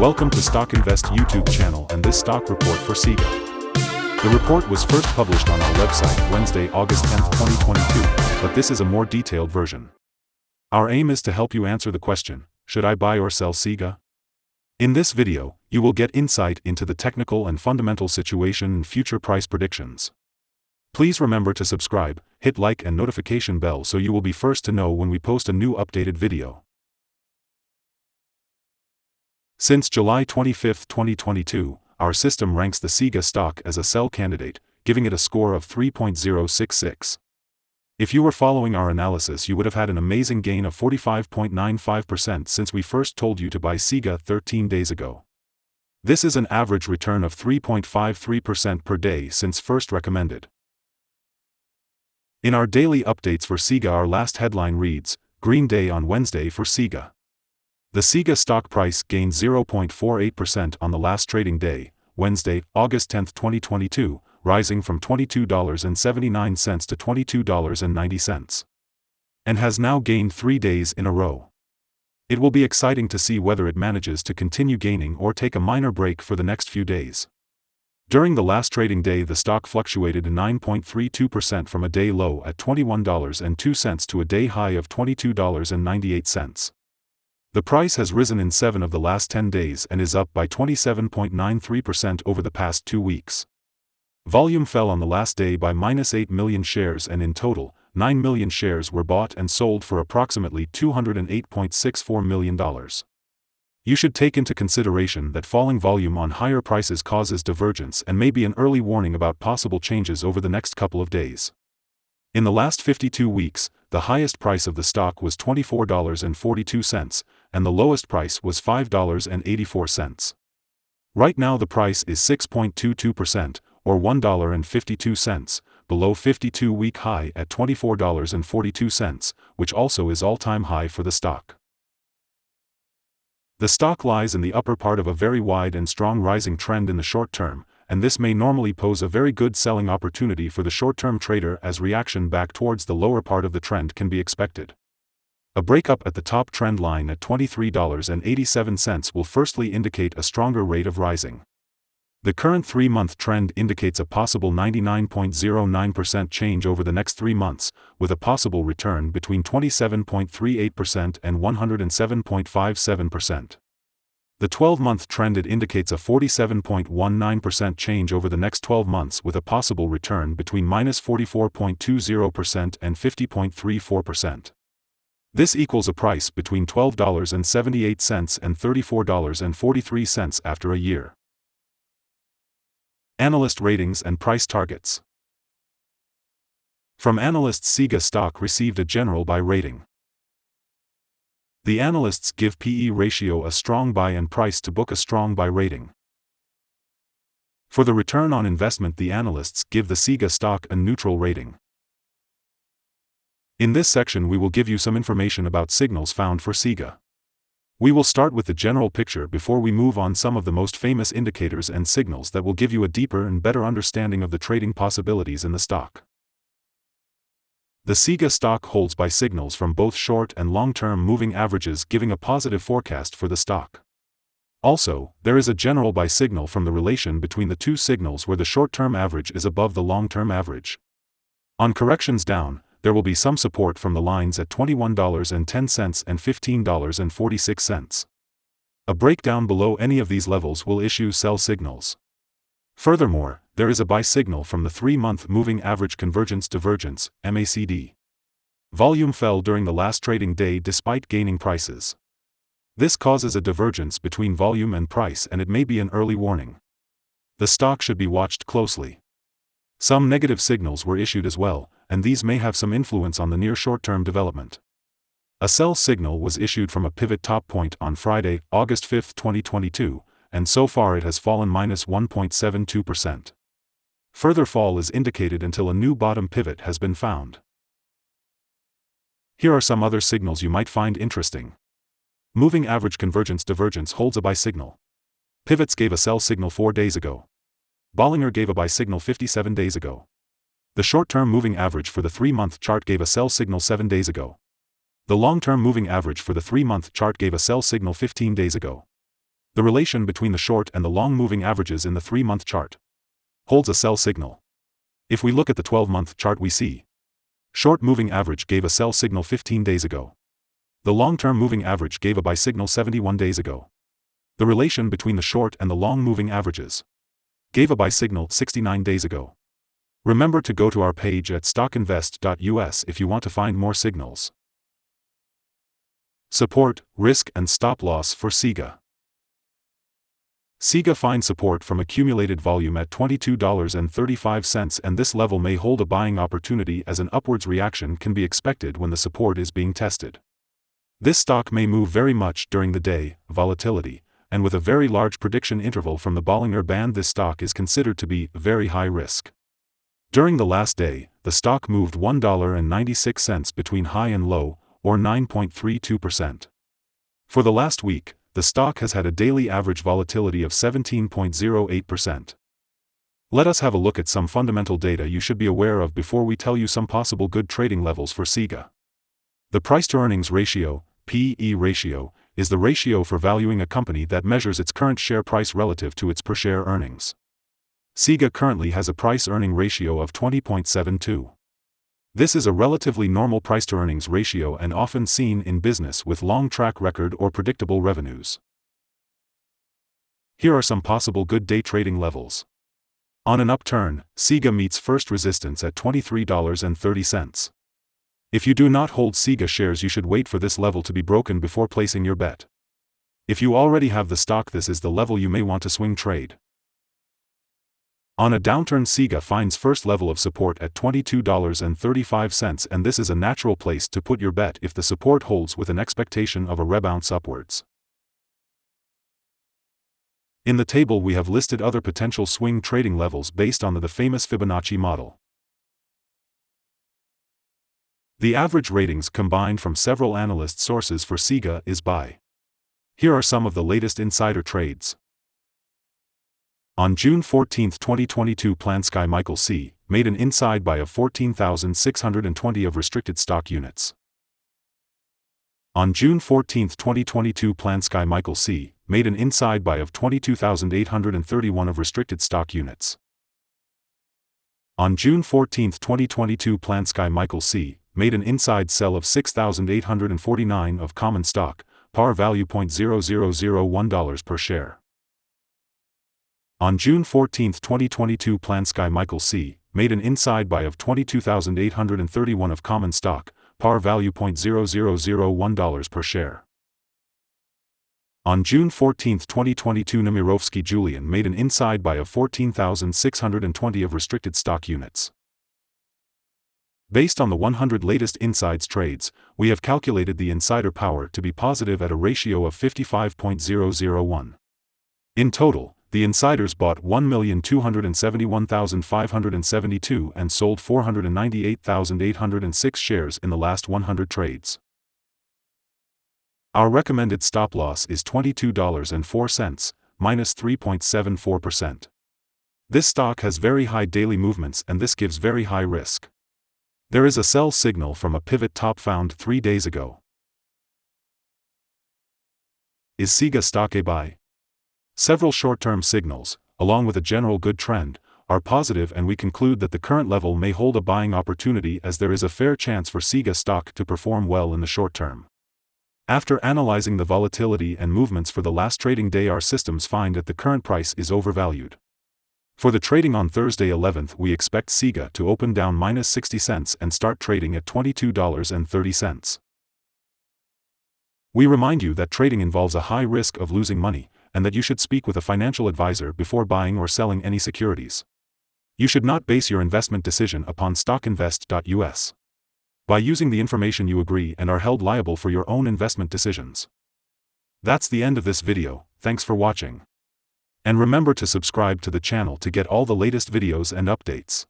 Welcome to StockInvest YouTube channel and this stock report for SIGA. The report was first published on our website Wednesday, August 10, 2022, but this is a more detailed version. Our aim is to help you answer the question, should I buy or sell SIGA? In this video, you will get insight into the technical and fundamental situation and future price predictions. Please remember to subscribe, hit like and notification bell so you will be first to know when we post a new updated video. Since July 25, 2022, our system ranks the SIGA stock as a sell candidate, giving it a score of 3.066. If you were following our analysis, you would have had an amazing gain of 45.95% since we first told you to buy SIGA 13 days ago. This is an average return of 3.53% per day since first recommended. In our daily updates for SIGA, our last headline reads, Green Day on Wednesday for SIGA. The SIGA stock price gained 0.48% on the last trading day, Wednesday, August 10, 2022, rising from $22.79 to $22.90. And has now gained 3 days in a row. It will be exciting to see whether it manages to continue gaining or take a minor break for the next few days. During the last trading day, the stock fluctuated 9.32% from a day low at $21.02 to a day high of $22.98. The price has risen in 7 of the last 10 days and is up by 27.93% over the past 2 weeks. Volume fell on the last day by -8 million shares, and in total, 9 million shares were bought and sold for approximately $208.64 million. You should take into consideration that falling volume on higher prices causes divergence and may be an early warning about possible changes over the next couple of days. In the last 52 weeks, the highest price of the stock was $24.42, and the lowest price was $5.84. Right now the price is 6.22%, or $1.52, below 52-week high at $24.42, which also is all-time high for the stock. The stock lies in the upper part of a very wide and strong rising trend in the short term, and this may normally pose a very good selling opportunity for the short-term trader as reaction back towards the lower part of the trend can be expected. A breakup at the top trend line at $23.87 will firstly indicate a stronger rate of rising. The current 3-month trend indicates a possible 99.09% change over the next 3 months, with a possible return between 27.38% and 107.57%. The 12-month trend indicates a 47.19% change over the next 12 months with a possible return between -44.20% and 50.34%. This equals a price between $12.78 and $34.43 after a year. Analyst ratings and price targets. From analysts, SIGA stock received a general buy rating. The analysts give PE ratio a strong buy and price to book a strong buy rating. For the return on investment, the analysts give the SIGA stock a neutral rating. In this section we will give you some information about signals found for SIGA. We will start with the general picture before we move on some of the most famous indicators and signals that will give you a deeper and better understanding of the trading possibilities in the stock. The SIGA stock holds buy signals from both short and long-term moving averages, giving a positive forecast for the stock. Also, there is a general buy signal from the relation between the two signals where the short-term average is above the long-term average. On corrections down, there will be some support from the lines at $21.10 and $15.46. A breakdown below any of these levels will issue sell signals. Furthermore, there is a buy signal from the 3-month moving average convergence divergence, MACD. Volume fell during the last trading day despite gaining prices. This causes a divergence between volume and price, and it may be an early warning. The stock should be watched closely. Some negative signals were issued as well, and these may have some influence on the near short-term development. A sell signal was issued from a pivot top point on Friday, August 5, 2022, and so far it has fallen -1.72%. Further fall is indicated until a new bottom pivot has been found. Here are some other signals you might find interesting. Moving average convergence divergence holds a buy signal. Pivots gave a sell signal 4 days ago. Bollinger gave a buy signal 57 days ago. The short-term moving average for the 3-month chart gave a sell signal 7 days ago. The long-term moving average for the 3-month chart gave a sell signal 15 days ago. The relation between the short and the long moving averages in the 3-month chart holds a sell signal. If we look at the 12-month chart, we see short moving average gave a sell signal 15 days ago. The long-term moving average gave a buy signal 71 days ago. The relation between the short and the long moving averages gave a buy signal 69 days ago. Remember to go to our page at StockInvest.us if you want to find more signals. Support, risk and stop loss for SIGA. SIGA finds support from accumulated volume at $22.35, and this level may hold a buying opportunity as an upwards reaction can be expected when the support is being tested. This stock may move very much during the day, volatility, and with a very large prediction interval from the Bollinger Band, this stock is considered to be very high risk. During the last day, the stock moved $1.96 between high and low, or 9.32%. For the last week, the stock has had a daily average volatility of 17.08%. Let us have a look at some fundamental data you should be aware of before we tell you some possible good trading levels for SIGA. The price-to-earnings ratio, P/E ratio, is the ratio for valuing a company that measures its current share price relative to its per-share earnings. SIGA currently has a price-earning ratio of 20.72. This is a relatively normal price-to-earnings ratio and often seen in business with long track record or predictable revenues. Here are some possible good day trading levels. On an upturn, SIGA meets first resistance at $23.30. If you do not hold SIGA shares, you should wait for this level to be broken before placing your bet. If you already have the stock, this is the level you may want to swing trade. On a downturn, SIGA finds first level of support at $22.35, and this is a natural place to put your bet if the support holds with an expectation of a rebound upwards. In the table we have listed other potential swing trading levels based on the famous Fibonacci model. The average ratings combined from several analyst sources for SIGA is buy. Here are some of the latest insider trades. On June 14, 2022, PlanSky Michael C. made an inside buy of 14,620 of restricted stock units. On June 14, 2022, PlanSky Michael C. made an inside buy of 22,831 of restricted stock units. On June 14, 2022, PlanSky Michael C. made an inside sell of 6,849 of common stock, par value $0.0001 per share. On June 14, 2022, PlanSky Michael C. made an inside buy of 22,831 of common stock, par value $0.0001 per share. On June 14, 2022, Nemirovsky Julian made an inside buy of 14,620 of restricted stock units. Based on the 100 latest insides trades, we have calculated the insider power to be positive at a ratio of 55.001. In total, the insiders bought 1,271,572 and sold 498,806 shares in the last 100 trades. Our recommended stop loss is $22.04, minus 3.74%. This stock has very high daily movements, and this gives very high risk. There is a sell signal from a pivot top found 3 days ago. Is SIGA stock a buy? Several short-term signals, along with a general good trend, are positive, and we conclude that the current level may hold a buying opportunity as there is a fair chance for SIGA stock to perform well in the short term. After analyzing the volatility and movements for the last trading day, our systems find that the current price is overvalued. For the trading on Thursday 11th, we expect SIGA to open down minus 60 cents and start trading at $22.30. We remind you that trading involves a high risk of losing money, and that you should speak with a financial advisor before buying or selling any securities. You should not base your investment decision upon StockInvest.us. By using the information, you agree and are held liable for your own investment decisions. That's the end of this video. Thanks for watching. And remember to subscribe to the channel to get all the latest videos and updates.